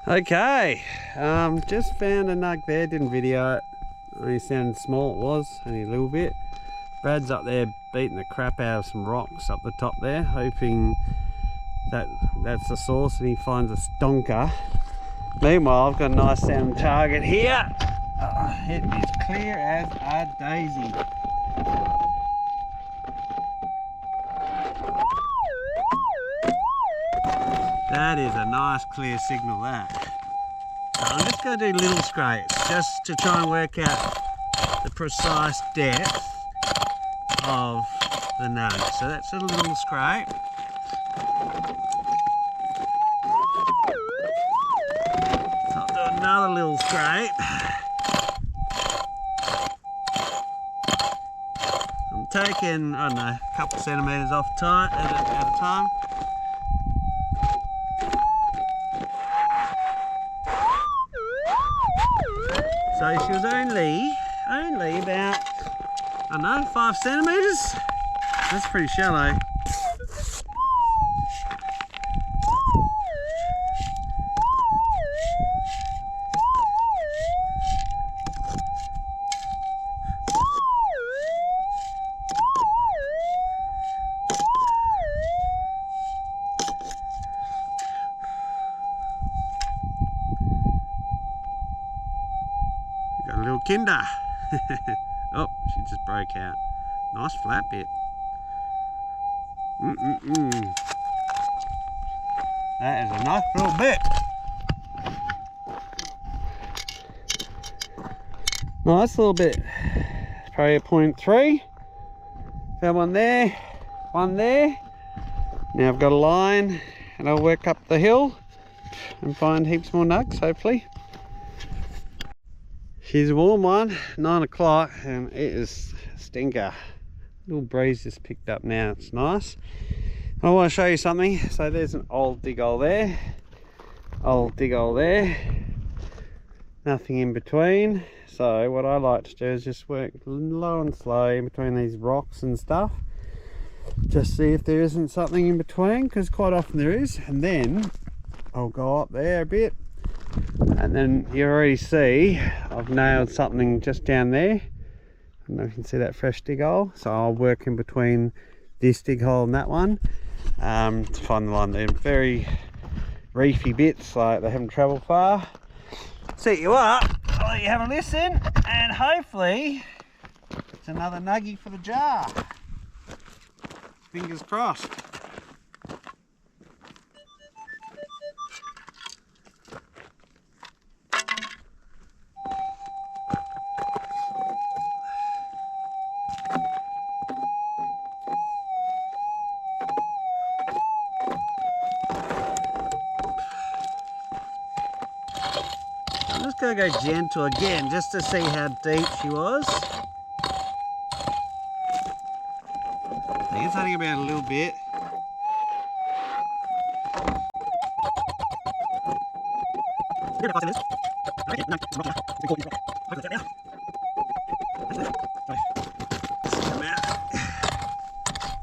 Okay, just found a nug there, didn't video it. Only sounded small, it was, only a little bit. Brad's up there beating the crap out of some rocks up the top there, hoping that that's the source and he finds a stonker. Meanwhile, I've got a nice sounding target here. It is clear as a daisy. That is a nice clear signal, that. So I'm just going to do little scrapes just to try and work out the precise depth of the nug. So that's a little scrape. So I'll do another little scrape. I'm taking, I don't know, a couple centimetres off at a time. So she was only about, I don't know, 5 centimetres. That's pretty shallow. Got a little kinder. Oh, she just broke out. Nice flat bit. That is a nice little bit. Nice little bit. Probably a 0.3. Found one there, one there. Now I've got a line and I'll work up the hill and find heaps more nugs, hopefully. She's a warm one, 9 o'clock, and it is a stinker. Little breeze just picked up now, it's nice. I want to show you something. So there's an old dig hole there, nothing in between. So what I like to do is just work low and slow in between these rocks and stuff. Just see if there isn't something in between, because quite often there is. And then I'll go up there a bit. And then you already see I've nailed something just down there. I don't know if you can see that fresh dig hole. So I'll work in between this dig hole and that one to find the line. They're very reefy bits, like they haven't travelled far. Set you up, I'll let you have a listen, and hopefully it's another nuggie for the jar. Fingers crossed. I'm just going to go gentle again just to see how deep she was. I think it's only about a little bit.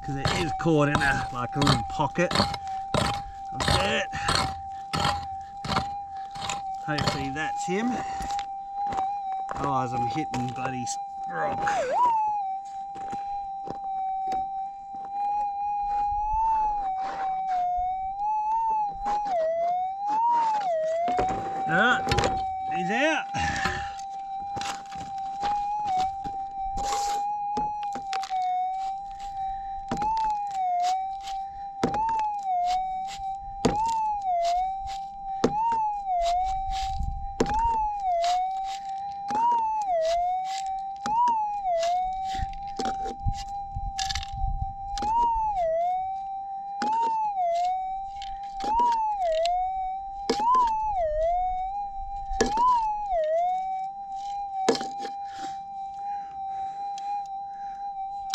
Because it is caught in like a little pocket of dirt. Hopefully that's him. Otherwise I'm hitting bloody rock. Alright, he's out.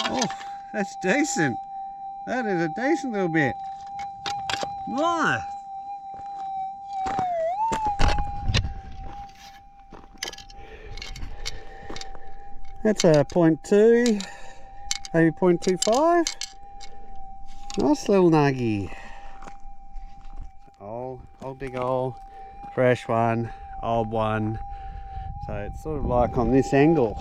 Oh, that's decent. That is a decent little bit. Nice. That's a 0.2, maybe 0.25. Nice little nuggie. Old dig hole fresh one, old one. So it's sort of like on this angle.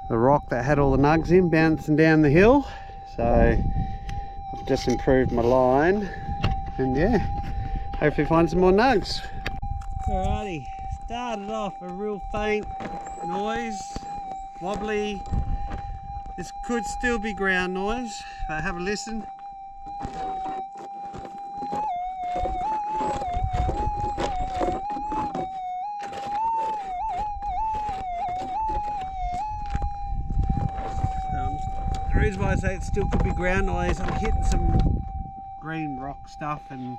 The rock that had all the nugs in bouncing down the hill. So I've just improved my line, and yeah, hopefully find some more nugs. Alrighty, started off a real faint noise, wobbly. This could still be ground noise, but have a listen. The reason why I say it still could be ground noise, I'm hitting some green rock stuff, and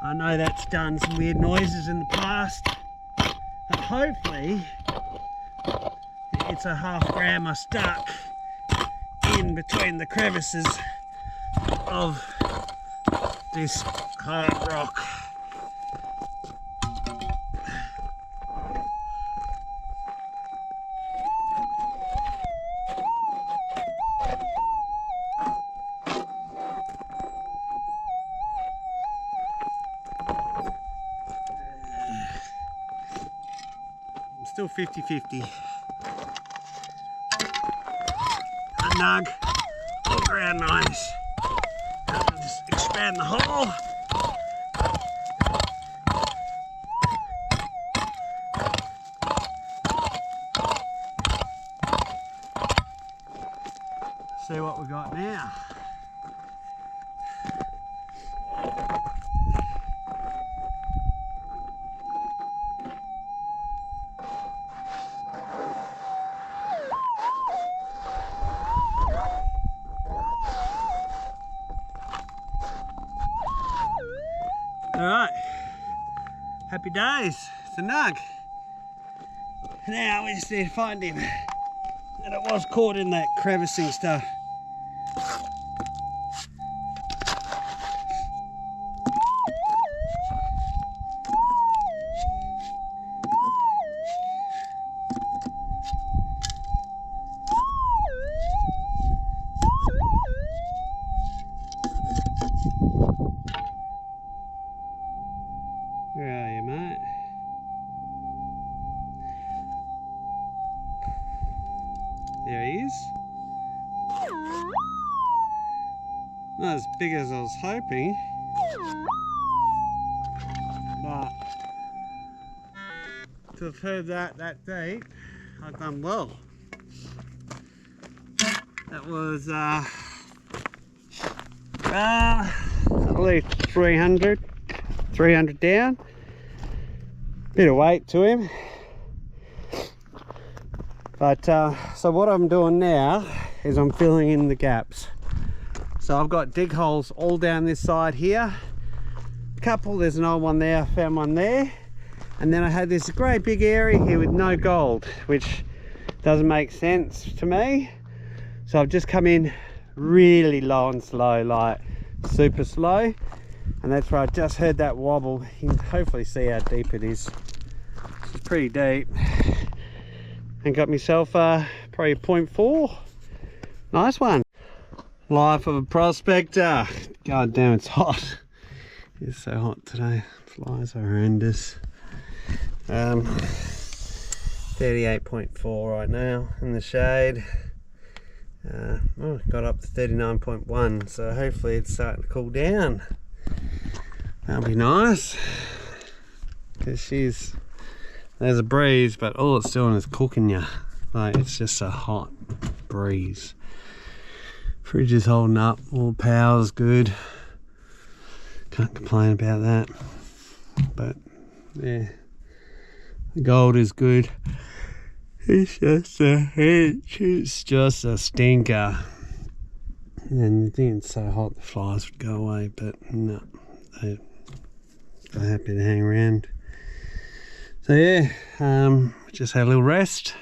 I know that's done some weird noises in the past, but hopefully it's a half gram I stuck in between the crevices of this hard rock. Still 50-50. A nug or ground noise. I'll just expand the hole. See what we got now. Alright, happy days, it's a nug. Now we just need to find him. And it was caught in that crevicing stuff. Where are you, mate? There he is. Not as big as I was hoping, but to have heard that deep, I've done well. That was at least 300 down. Bit of weight to him. But so what I'm doing now is I'm filling in the gaps. So I've got dig holes all down this side here. A couple, there's an old one there, I found one there. And then I had this great big area here with no gold, which doesn't make sense to me. So I've just come in really low and slow, like super slow. And that's where I just heard that wobble. You can hopefully see how deep it is. It's pretty deep. And got myself probably a 0.4. Nice one. Life of a prospector. God damn, it's hot. It's so hot today. Flies are horrendous. 38.4 right now in the shade. Oh, got up to 39.1, so hopefully it's starting to cool down. That'll be nice, because there's a breeze, but all it's doing is cooking you. Like, it's just a hot breeze. Fridge is holding up, all the power's good. Can't complain about that. But yeah, the gold is good. It's just a stinker. And you think it's so hot the flies would go away, but no, they're happy to hang around. So yeah, just had a little rest,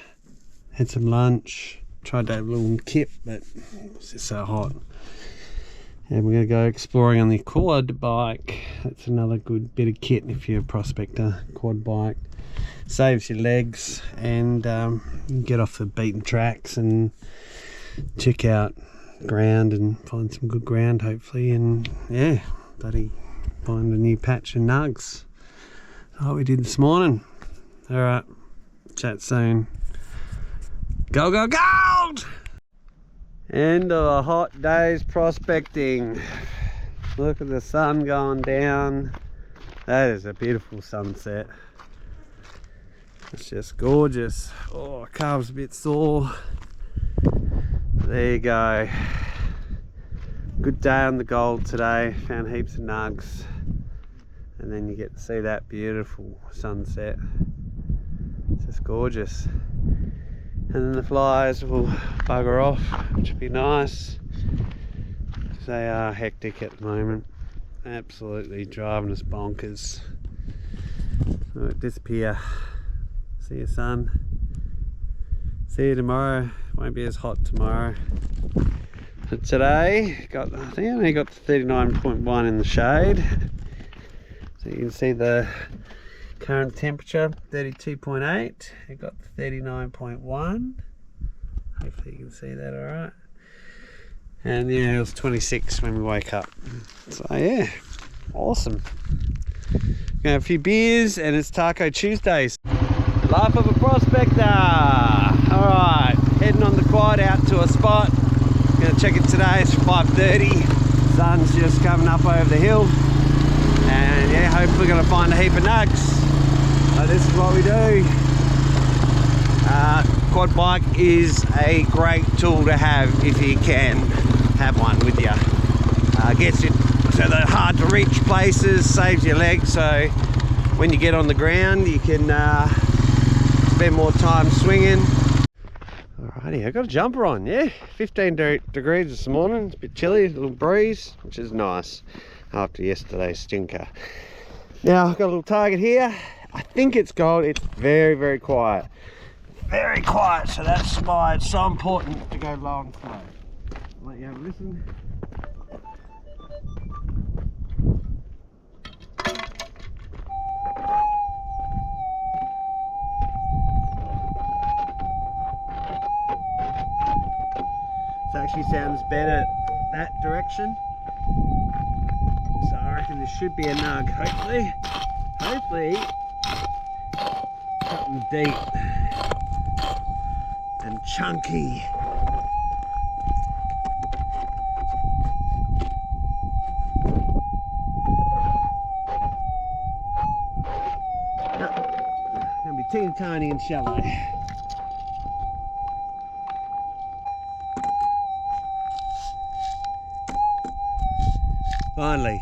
had some lunch, tried to have a little kip, but it's just so hot. And we're going to go exploring on the quad bike. That's another good bit of kit if you're a prospector. Quad bike saves your legs, and you can get off the beaten tracks and check out ground and find some good ground hopefully. And yeah, bloody find a new patch of nugs. That's what we did this morning. Alright, chat soon. Go, go, gold! End of a hot day's prospecting. Look at the sun going down. That is a beautiful sunset. It's just gorgeous. Oh, calf's a bit sore. There you go. Good day on the gold today. Found heaps of nugs. And then you get to see that beautiful sunset. It's just gorgeous. And then the flies will bugger off, which would be nice. They are hectic at the moment. Absolutely driving us bonkers. Oh, disappear. See you, sun. See you tomorrow. Won't be as hot tomorrow. But today, I think I only got to 39.1 in the shade. So you can see the current temperature, 32.8. It got to 39.1. Hopefully you can see that alright. And yeah, it was 26 when we woke up. So yeah, awesome. Gonna have a few beers and it's Taco Tuesdays. Life of a prospector. Alright, heading on the quad out to a spot. Gonna check it today, it's 5:30. Sun's just coming up over the hill. And yeah, hopefully gonna find a heap of nugs. So this is what we do. Quad bike is a great tool to have if you can have one with you. Gets you to the hard to reach places, saves your legs, so when you get on the ground you can spend more time swinging. Alrighty, I got a jumper on, yeah, 15 degrees this morning. It's a bit chilly, a little breeze, which is nice after yesterday's stinker. Now I've got a little target here. I think it's gold. It's very, very quiet. Very quiet, so that's why it's so important to go low and slow. I'll let you have a listen. This actually sounds better that direction. So I reckon this should be a nug, hopefully. Hopefully something deep and chunky. No, gonna be teeny tiny and shallow. Finally.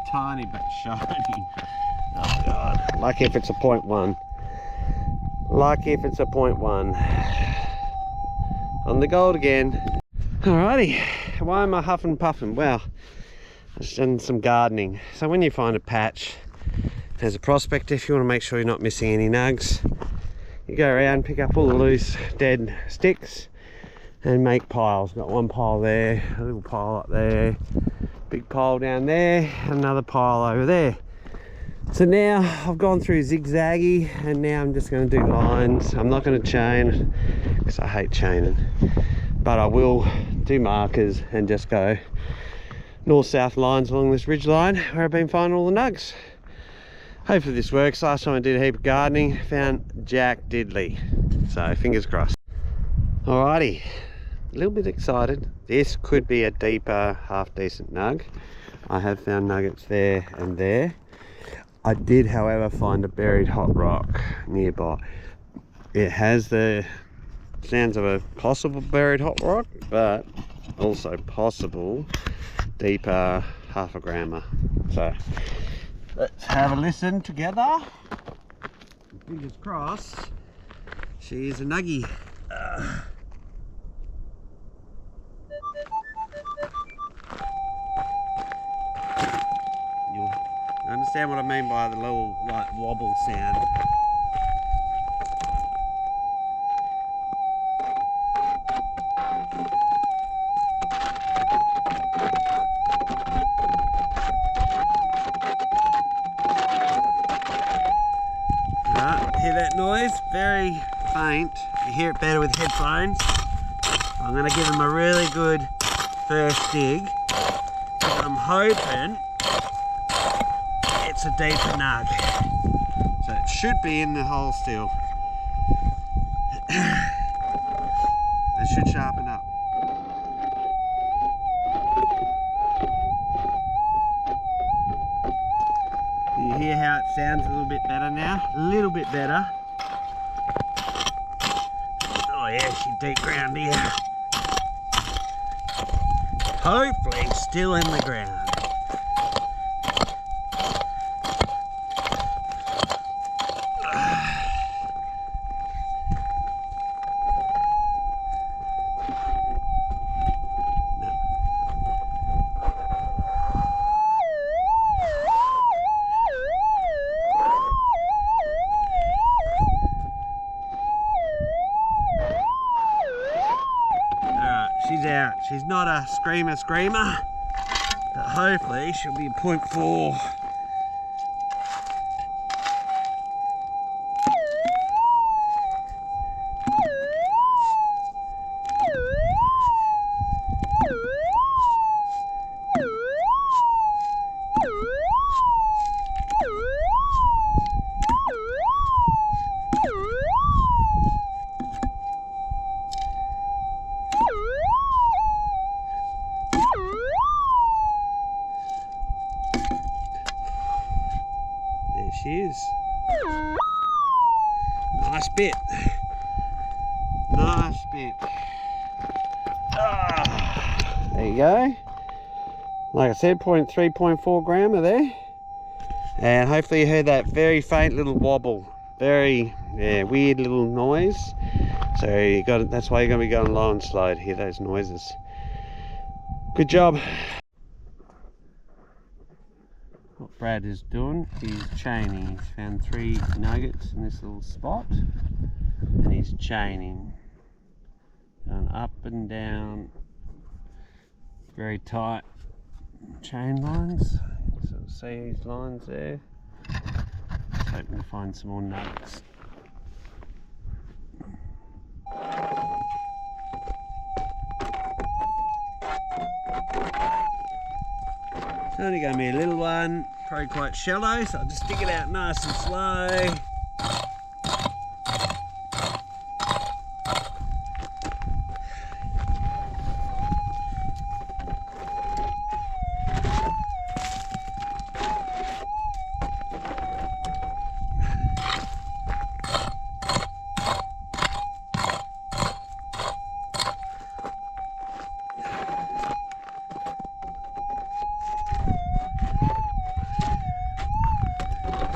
Tiny but shiny. Oh god. Lucky if it's a 0.1. Lucky if it's a 0.1. On the gold again. Alrighty. Why am I huffing and puffing? Well, I've just done some gardening. So when you find a patch, as a prospector, if you want to make sure you're not missing any nugs, you go around, pick up all the loose dead sticks and make piles. Got one pile there, a little pile up there, big pile down there, another pile over there. So now I've gone through zigzaggy and now I'm just going to do lines. I'm not going to chain because I hate chaining, but I will do markers and just go north-south lines along this ridge line where I've been finding all the nugs. Hopefully this works. Last time I did a heap of gardening, found Jack Diddley, so fingers crossed. Alrighty. A little bit excited. This could be a deeper, half decent nug. I have found nuggets there and there. I did, however, find a buried hot rock nearby. It has the sounds of a possible buried hot rock, but also possible deeper half a grammer. So let's have a listen together. Fingers crossed. She's a nuggie. You understand what I mean by the little like wobble sound. faint. You hear it better with headphones. I'm going to give him a really good first dig. I'm hoping it's a deeper nug. So it should be in the hole still. It should sharpen up. You hear how it sounds a little bit better now? A little bit better. Oh yeah, she's deep ground here. Hopefully still in the ground. She's out. She's not a screamer, but hopefully she'll be a 0.4. There she is. Nice bit. Nice bit. There you go. Like I said, 0.3, 0.4 gram there. And hopefully you heard that very faint little wobble. Very weird little noise. So you got it, that's why you're going to be going low and slow to hear those noises. Good job. What Brad is doing is chaining. He's found 3 nuggets in this little spot and he's chaining, going up and down, very tight chain lines. So see his lines there. Just hoping to find some more nuggets. It's only going to be a little one, probably quite shallow, so I'll just dig it out nice and slow.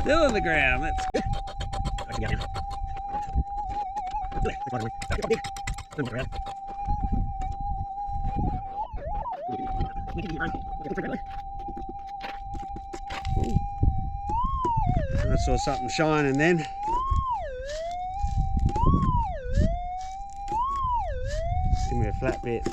Still on the ground, that's good. I saw something shining then. Give me a flat bit.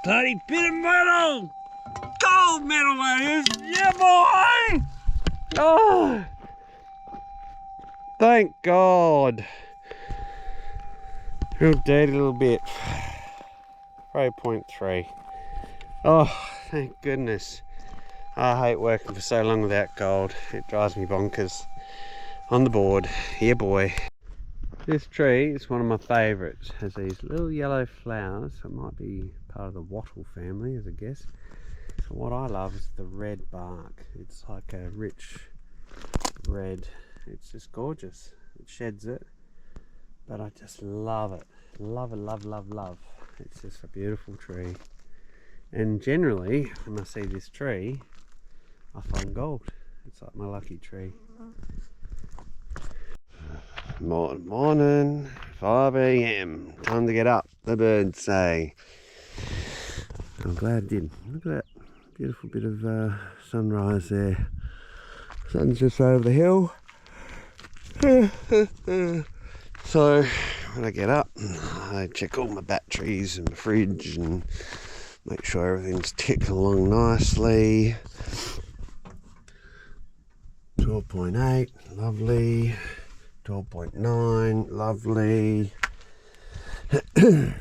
Bloody bit of metal! Gold metal that is! Yeah, boy! Oh! Thank God! Real dirty little bit. Probably 0.3. Oh, thank goodness. I hate working for so long without gold. It drives me bonkers. On the board. Yeah, boy. This tree is one of my favourites. It has these little yellow flowers. It might be part of the wattle family, as a guess. And what I love is the red bark. It's like a rich red. It's just gorgeous. It sheds it, but I just love it. Love it, love, love, love. It's just a beautiful tree. And generally, when I see this tree, I find gold. It's like my lucky tree. Morning, 5 AM. Time to get up, the birds say. I'm glad I did. Look at that beautiful bit of sunrise there. Sun's just over the hill. So when I get up, I check all my batteries and my fridge and make sure everything's ticking along nicely. 12.8, lovely. 12.9, lovely.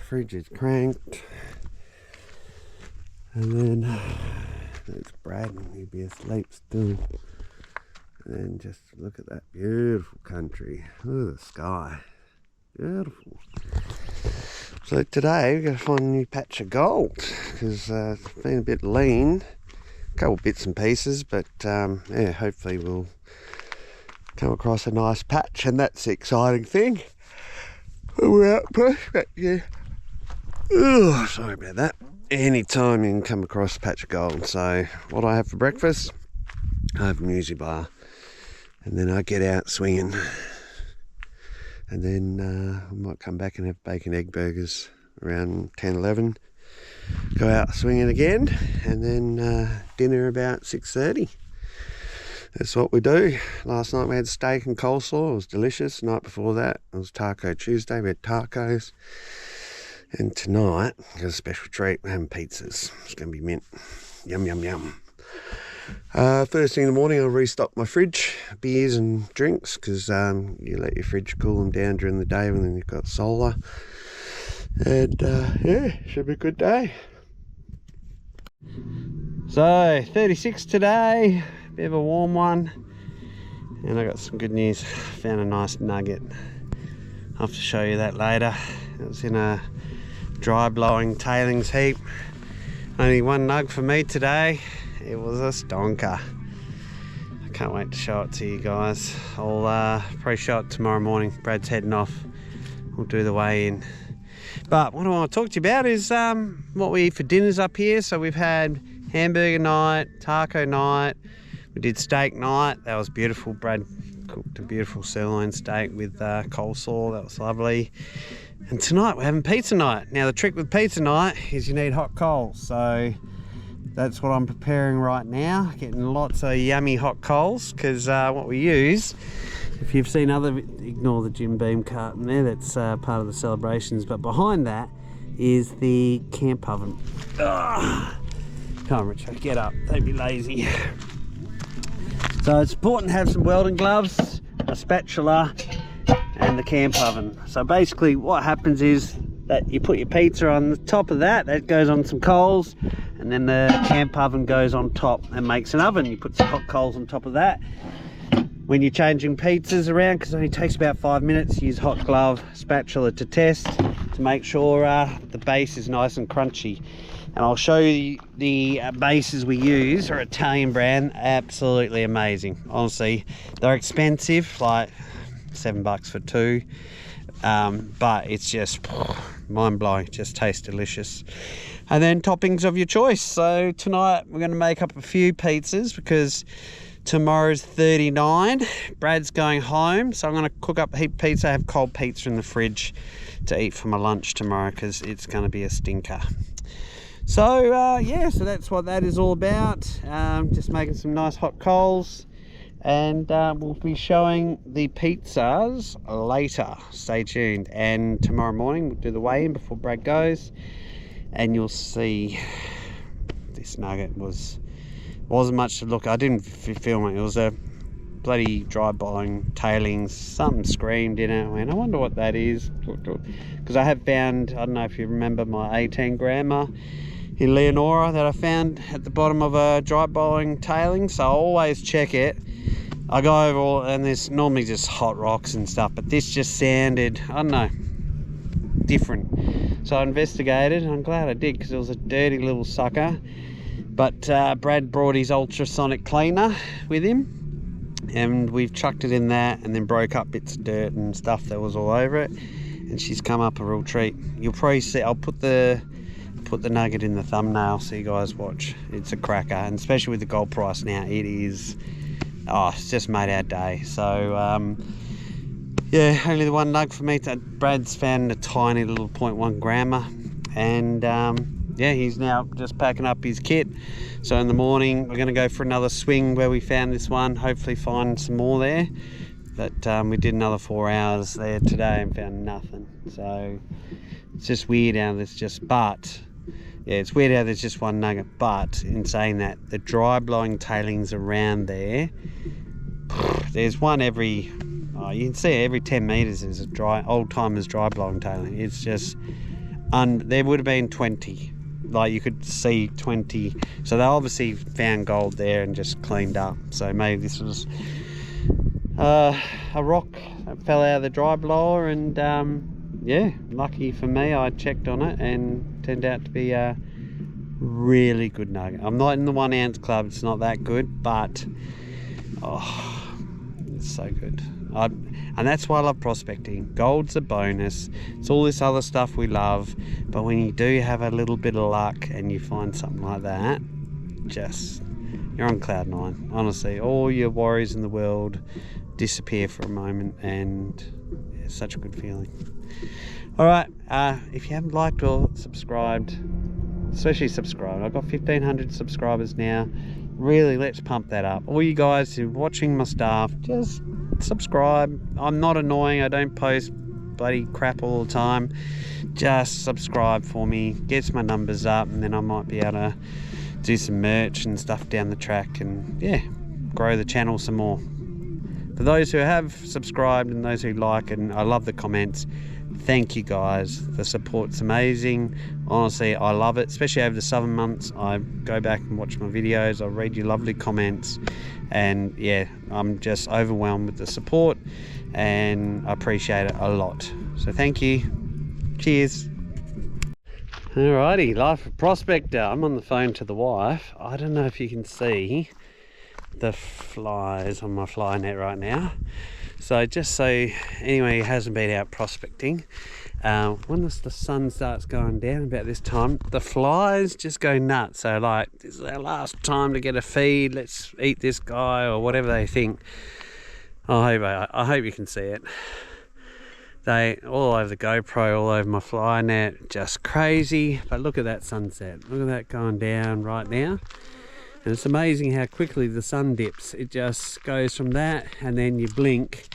Fridge is cranked. And then there's Brad, he'll be asleep still. And then just look at that beautiful country. Look at the sky. Beautiful. So today we're going to find a new patch of gold because it's been a bit lean. A couple bits and pieces, but yeah, hopefully we'll come across a nice patch, and that's the exciting thing. We're out prospecting. Oh, sorry about that. Anytime you can come across a patch of gold. So what I have for breakfast, I have a muesli bar, and then I get out swinging, and then I might come back and have bacon egg burgers around 10-11, go out swinging again, and then dinner about 6:30. That's what we do. Last night we had steak and coleslaw. It was delicious. The night before that, it was Taco Tuesday. We had tacos. And tonight, we've got a special treat. We're having pizzas. It's going to be mint. Yum, yum, yum. First thing in the morning, I'll restock my fridge, beers and drinks, because you let your fridge cool them down during the day when you've got solar. And yeah, should be a good day. So, 36 today. Bit of a warm one, and I got some good news. Found a nice nugget. I'll have to show you that later. It was in a dry blowing tailings heap. Only one nug for me today. It was a stonker. I can't wait to show it to you guys. I'll probably show it tomorrow morning. Brad's heading off. We'll do the weigh in. But what I want to talk to you about is what we eat for dinners up here. So we've had hamburger night, taco night. We did steak night. That was beautiful. Brad cooked a beautiful sirloin steak with coleslaw. That was lovely. And tonight we're having pizza night. Now the trick with pizza night is you need hot coals. So that's what I'm preparing right now. Getting lots of yummy hot coals, because what we use, if you've seen other, ignore the Jim Beam carton there, that's part of the celebrations. But behind that is the camp oven. Ugh. Come on, Richard, get up. Don't be lazy. So it's important to have some welding gloves, a spatula, and the camp oven. So basically what happens is that you put your pizza on the top of that, that goes on some coals, and then the camp oven goes on top and makes an oven. You put some hot coals on top of that. When you're changing pizzas around, because it only takes about 5 minutes, use hot glove, spatula to test, to make sure the base is nice and crunchy. And I'll show you the bases we use are Italian brand, absolutely amazing. Honestly, they're expensive, like $7 for two, but it's just mind-blowing, just tastes delicious. And then toppings of your choice. So tonight we're going to make up a few pizzas because tomorrow's 39. Brad's going home, so I'm going to cook up a heap of pizza. I have cold pizza in the fridge to eat for my lunch tomorrow because it's going to be a stinker. So yeah, so that's what that is all about. Just making some nice hot coals, and we'll be showing the pizzas later. Stay tuned. And tomorrow morning we'll do the weigh-in before Brad goes, and you'll see this nugget wasn't much to look. I didn't film it. It was a bloody dry boiling tailings. Something screamed in it. I went, I wonder what that is, because I have found, I don't know if you remember my 18 grammer in Leonora that I found at the bottom of a dry boiling tailing. So I always check it I go over all, and there's normally just hot rocks and stuff, but this just sounded, I don't know, different. So I investigated, and I'm glad I did, because it was a dirty little sucker. But Brad brought his ultrasonic cleaner with him, and we've chucked it in that, and then broke up bits of dirt and stuff that was all over it, and she's come up a real treat. You'll probably see, I'll put the nugget in the thumbnail so you guys watch. It's a cracker, and especially with the gold price now, it is, oh, it's just made our day. So yeah, only the one nug for me. Brad's found a tiny little 0.1 grammer, and yeah, he's now just packing up his kit. So in the morning we're going to go for another swing where we found this one, hopefully find some more there. But we did another 4 hours there today and found nothing. So it's just weird how there's just, but yeah, it's weird how there's just one nugget. But in saying that, the dry blowing tailings around there, there's one every, oh, you can see every 10 meters there's a old timers dry blowing tailing. It's just, there would have been 20, like you could see 20. So they obviously found gold there and just cleaned up. So maybe this was a rock that fell out of the dry blower, and yeah, lucky for me, I checked on it and turned out to be a really good nugget. I'm not in the 1 ounce club, it's not that good, but oh, it's so good. And that's why I love prospecting. Gold's a bonus, it's all this other stuff we love, but when you do have a little bit of luck and you find something like that, just, you're on cloud nine. Honestly, all your worries in the world disappear for a moment, and it's such a good feeling. All right, if you haven't liked or subscribed, especially subscribe. I've got 1,500 subscribers now. Really, let's pump that up. All you guys who are watching my stuff, just subscribe. I'm not annoying, I don't post bloody crap all the time. Just subscribe for me, gets my numbers up, and then I might be able to do some merch and stuff down the track, and yeah, grow the channel some more. For those who have subscribed and those who like, and I love the comments, thank you guys. The support's amazing. Honestly, I love it, especially over the summer months. I go back and watch my videos, I read your lovely comments, and yeah, I'm just overwhelmed with the support, and I appreciate it a lot. So thank you. Cheers. Alrighty, life of prospector. I'm on the phone to the wife. I don't know if you can see the flies on my fly net right now. So just so anyway, he hasn't been out prospecting, when the sun starts going down about this time, the flies just go nuts. So like, this is our last time to get a feed, let's eat this guy, or whatever they think. I hope you can see it. They all over the GoPro, all over my fly net, just crazy. But look at that sunset, look at that going down right now. And it's amazing how quickly the sun dips. It just goes from that, and then you blink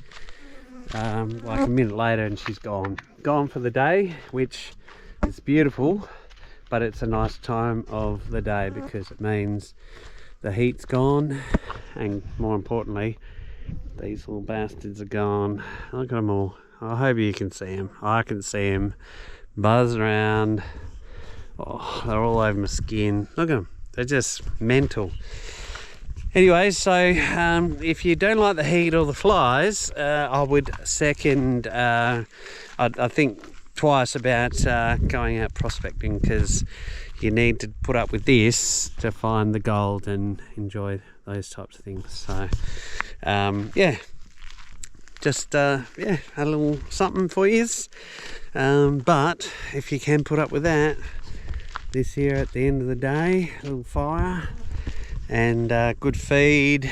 like a minute later and she's gone for the day, which is beautiful, but it's a nice time of the day because it means the heat's gone, and more importantly, these little bastards are gone. Look at them all. I hope you can see them. I can see them buzz around. Oh, they're all over my skin. Look at them. They're just mental. Anyway, so if you don't like the heat or the flies, I would second, I think twice about going out prospecting, because you need to put up with this to find the gold and enjoy those types of things. So yeah, just yeah, a little something for you. But if you can put up with that, this here at the end of the day, a little fire and good feed,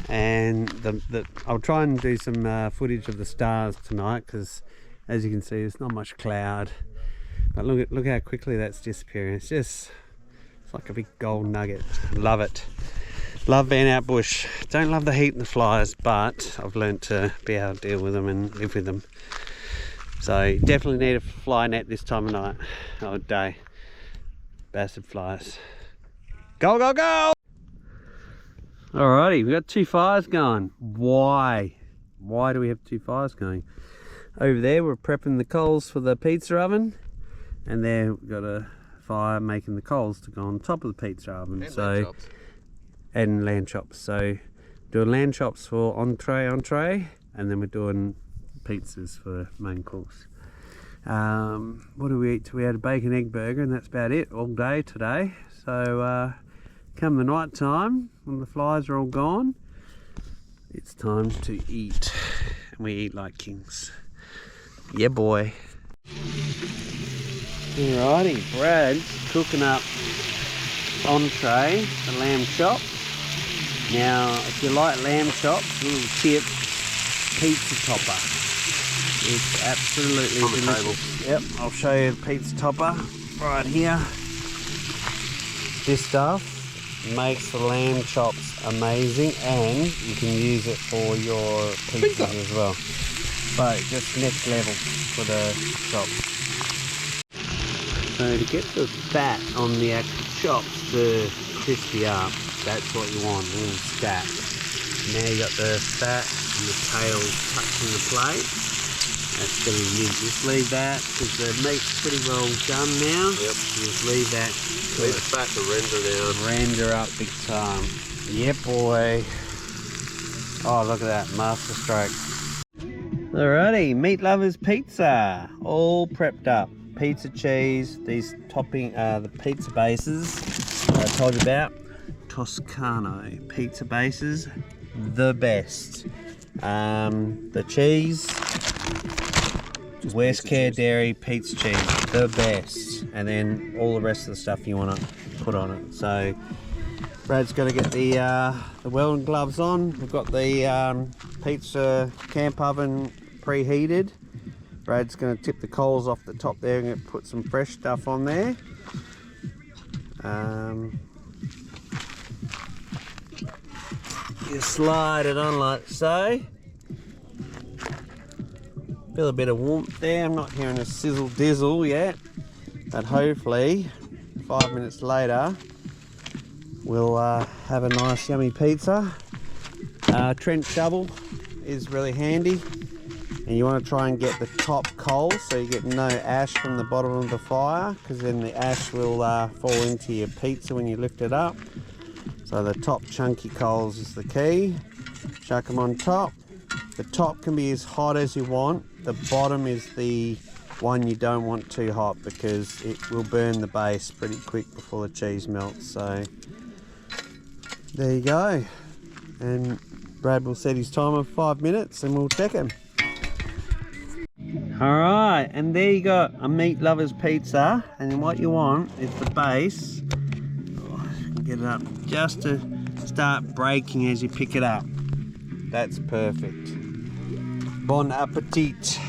and I'll try and do some footage of the stars tonight, because as you can see there's not much cloud, but look how quickly that's disappearing. It's like a big gold nugget. Love it. Love being out bush. Don't love the heat and the flies, but I've learned to be able to deal with them and live with them. So you definitely need a fly net this time of night or day. Bastard flies. Go, go, go! Alrighty, we've got 2 fires going. Why do we have 2 fires going? Over there we're prepping the coals for the pizza oven, and there we've got a fire making the coals to go on top of the pizza oven. And lamb chops. So doing lamb chops for entree, and then we're doing pizzas for main course. What do we eat? We had a bacon egg burger, and that's about it all day today. So come the night time, when the flies are all gone, it's time to eat, and we eat like kings. Yeah, boy. Alrighty, Brad's cooking up entree, the lamb chops. Now, if you like lamb chops, a little tip, pizza topper. It's absolutely on the delicious. table. Yep, I'll show you the pizza topper right here. This stuff makes the lamb chops amazing, and you can use it for your pizzas as well. So just next level for the chops. So to get the fat on the actual chops to crispy up, that's what you want, a little stack. Now you got the fat and the tail touching the plate. That's going to be mint. Just leave that because the meat's pretty well done now. Yep. Just leave that. Leave the fat to render down. Render up big time. Yep, boy. Oh, look at that, master stroke. Alrighty, Meat Lovers Pizza, all prepped up. Pizza cheese, these topping, the pizza bases I told you about. Toscano pizza bases, the best. The cheese, West Care Dairy pizza cheese, the best. And then all the rest of the stuff you want to put on it. So Brad's got to get the welding gloves on. We've got the pizza camp oven preheated. Brad's going to tip the coals off the top there and put some fresh stuff on there. You slide it on like so. Feel a bit of warmth there. I'm not hearing a sizzle dizzle yet, but hopefully 5 minutes later we'll have a nice yummy pizza. Trench shovel is really handy, and you want to try and get the top coal so you get no ash from the bottom of the fire, because then the ash will fall into your pizza when you lift it up. So the top chunky coals is the key. Chuck them on top. The top can be as hot as you want. The bottom is the one you don't want too hot, because it will burn the base pretty quick before the cheese melts. So there you go. And Brad will set his timer for 5 minutes and we'll check him. Alright, and there you go, a Meat Lovers Pizza. And then what you want is the base. Oh, get it up just to start breaking as you pick it up. That's perfect. Bon appetit.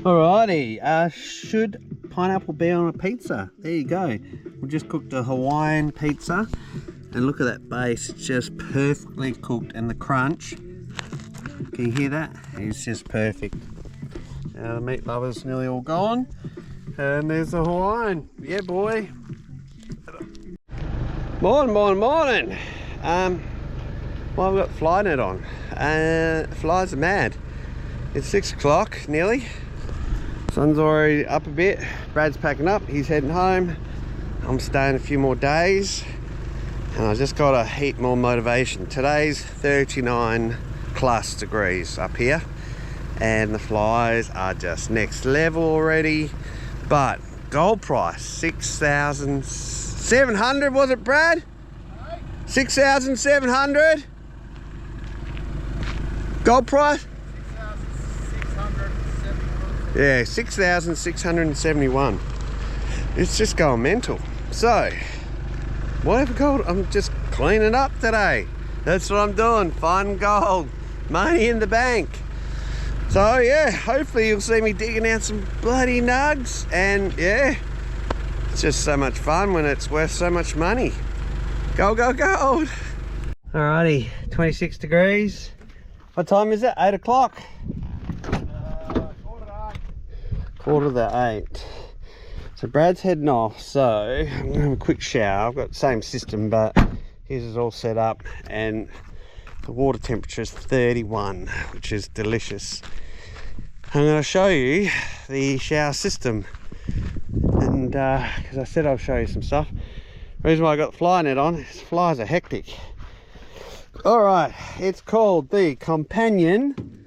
Alrighty, should pineapple be on a pizza? There you go. We just cooked a Hawaiian pizza, and look at that base, it's just perfectly cooked, and the crunch, can you hear that? It's just perfect. Now the Meat Lovers nearly all gone, and there's the Hawaiian. Yeah, boy. Morning, morning, morning. Well, I've got fly net on. Flies are mad. It's 6 o'clock nearly. Sun's already up a bit. Brad's packing up, he's heading home. I'm staying a few more days, and I just got a heap more motivation. Today's 39 plus degrees up here, and the flies are just next level already. But gold price 6,700, was it, Brad? 6,700 gold price. Yeah, 6,671. It's just going mental. So whatever gold, I'm just cleaning up today. That's what I'm doing. Fun gold, money in the bank. So yeah, hopefully you'll see me digging out some bloody nugs, and yeah, it's just so much fun when it's worth so much money. Go, go, gold. Alrighty, 26 degrees. What time is it? 8 o'clock? Quarter to 8. So Brad's heading off, so I'm gonna have a quick shower. I've got the same system, but his is all set up, and the water temperature is 31, which is delicious. I'm going to show you the shower system, and because I said I'll show you some stuff. The reason why I got the fly net on is flies are hectic. All right, it's called the Companion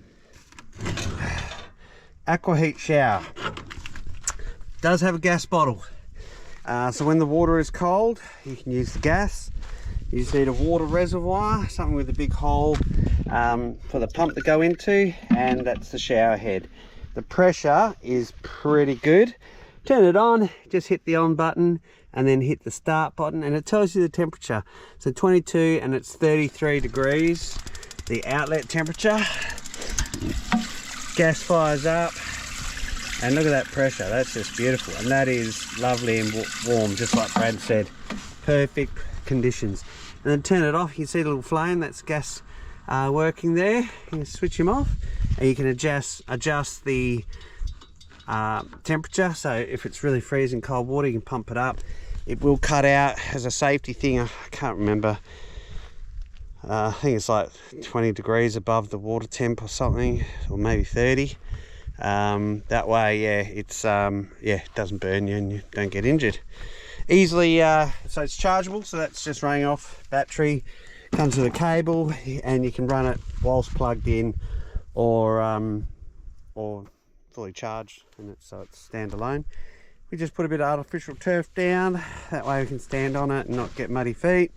Aqua Heat Shower. Does have a gas bottle. So when the water is cold, you can use the gas. You just need a water reservoir, something with a big hole for the pump to go into, and that's the shower head. The pressure is pretty good. Turn it on, just hit the on button and then hit the start button, and it tells you the temperature. So 22 and it's 33 degrees, the outlet temperature. Gas fires up, and look at that pressure. That's just beautiful, and that is lovely and warm, just like Brad said. Perfect conditions. And then turn it off, you can see the little flame, that's gas working there. You can switch them off, and you can adjust the temperature. So if it's really freezing cold water, you can pump it up. It will cut out as a safety thing. I can't remember. I think it's like 20 degrees above the water temp or something, or maybe 30. That way, yeah, it's it doesn't burn you and you don't get injured easily. So it's chargeable, so that's just running off battery, comes with a cable, and you can run it whilst plugged in or fully charged, and so it's standalone. We just put a bit of artificial turf down, that way we can stand on it and not get muddy feet.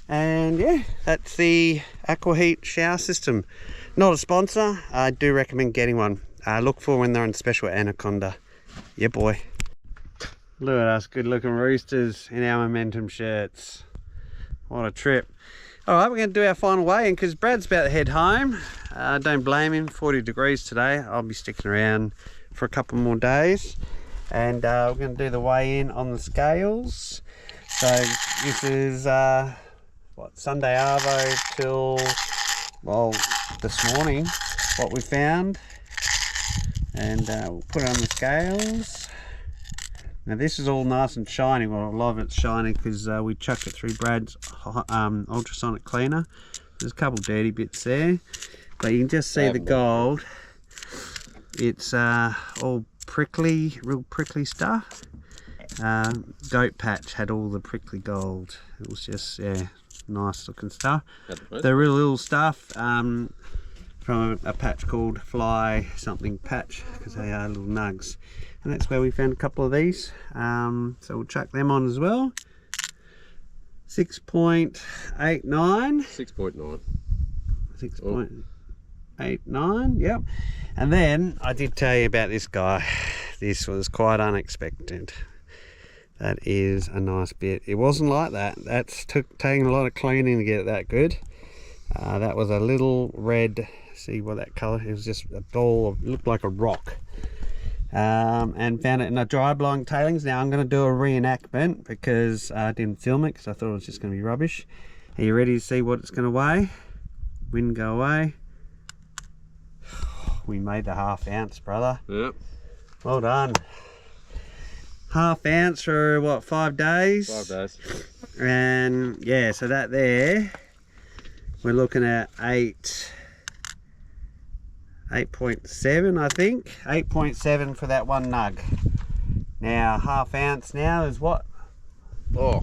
And yeah, that's the Aqua Heat shower system. Not a sponsor, I do recommend getting one. Look for when they're on special at Anaconda. Yeah boy. Look at us good looking roosters in our Momentum shirts. What a trip. Alright, we're going to do our final weigh in because Brad's about to head home. Don't blame him, 40 degrees today. I'll be sticking around for a couple more days. And we're going to do the weigh in on the scales. So this is Sunday arvo till, well, this morning, what we found. And we'll put it on the scales. Now this is all nice and shiny. Well, a lot of it's shiny because we chucked it through Brad's ultrasonic cleaner. There's a couple dirty bits there, but you can just see the gold. It's all prickly, real prickly stuff. Goat Patch had all the prickly gold. It was just, yeah, nice looking stuff. The real little stuff from a patch called Fly something Patch, because they are little nugs. And that's where we found a couple of these. So we'll chuck them on as well. 6.89. 6.9. 6.89, yep. And then I did tell you about this guy. This was quite unexpected. That is a nice bit. It wasn't like that. That's taking a lot of cleaning to get it that good. That was a little red, see what that colour, it was just a ball of, looked like a rock. And found it in a dry blowing tailings. Now I'm going to do a reenactment because I didn't film it because I thought it was just going to be rubbish. Are you ready to see what it's going to weigh? Wind go away. We made the ½ ounce, brother. Yep. Well done. ½ ounce for what, 5 days? 5 days. And yeah, so that there, we're looking at 8.7, I think. 8.7 for that one nug. Now ½ ounce now is what? Oh,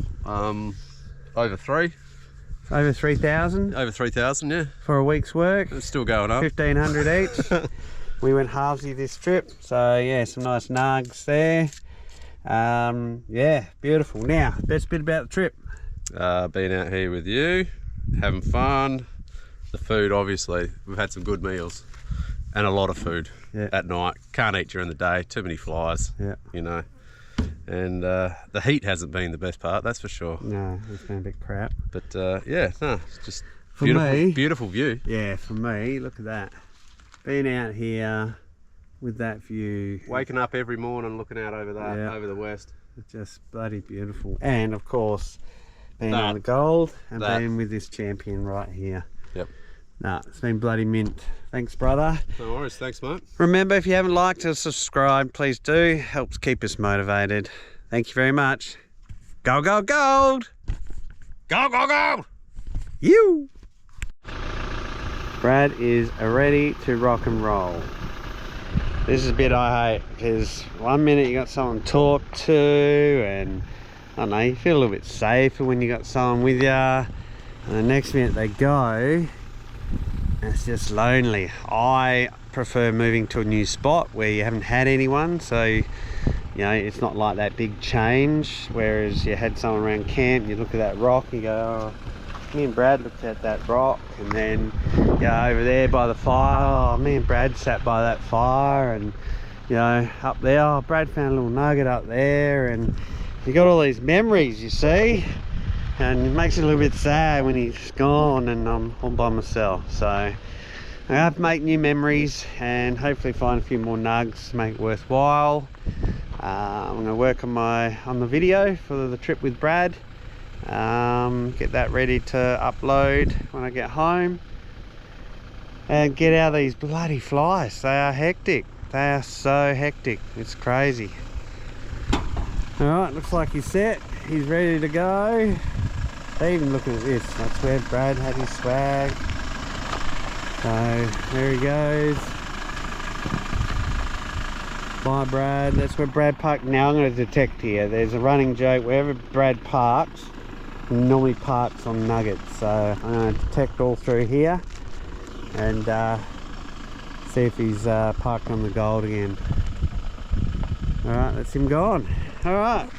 over 3. Over 3,000 Over 3,000, yeah. for a week's work. It's still going up. 1,500 each. We went halvesy this trip, so yeah, some nice nugs there. Yeah, beautiful. Now, best bit about the trip. Being out here with you, having fun. The food, obviously, we've had some good meals and a lot of food at night. Can't eat during the day, too many flies, you know. And the heat hasn't been the best part, that's for sure. No, it's been a bit crap. But yeah, no, it's just for beautiful, me, beautiful view. Yeah, for me, look at that. Being out here with that view. Waking up every morning looking out over that, over the west. It's just bloody beautiful. And of course, being on the gold and being with this champion right here. Yep. Nah, it's been bloody mint. Thanks, brother. No worries, thanks, mate. Remember, if you haven't liked or subscribed, please do. Helps keep us motivated. Thank you very much. Go, go, gold! Go, go, gold! You! Brad is ready to rock and roll. This is a bit I hate, because one minute you got someone to talk to, and I don't know, you feel a little bit safer when you got someone with you. And the next minute they go, it's just lonely. I prefer moving to a new spot where you haven't had anyone, so you know it's not like that big change. Whereas you had someone around camp, you look at that rock, you go, oh, me and Brad looked at that rock, and then you know, over there by the fire, oh, me and Brad sat by that fire, and you know, up there, oh, Brad found a little nugget up there, and you got all these memories, you see, and it makes it a little bit sad when he's gone and I'm all by myself. So I have to make new memories and hopefully find a few more nugs to make it worthwhile. I'm going to work on the video for the trip with Brad, get that ready to upload when I get home, and get out of these bloody flies. They are hectic. They are so hectic, it's crazy. Alright, looks like he's set. He's ready to go. They even look at this. That's where Brad had his swag. So there he goes. Bye, Brad. That's where Brad parked. Now I'm going to detect here. There's a running joke. Wherever Brad parks, he normally parks on nuggets. So I'm going to detect all through here and see if he's parked on the gold again. Alright, that's him gone. Alright.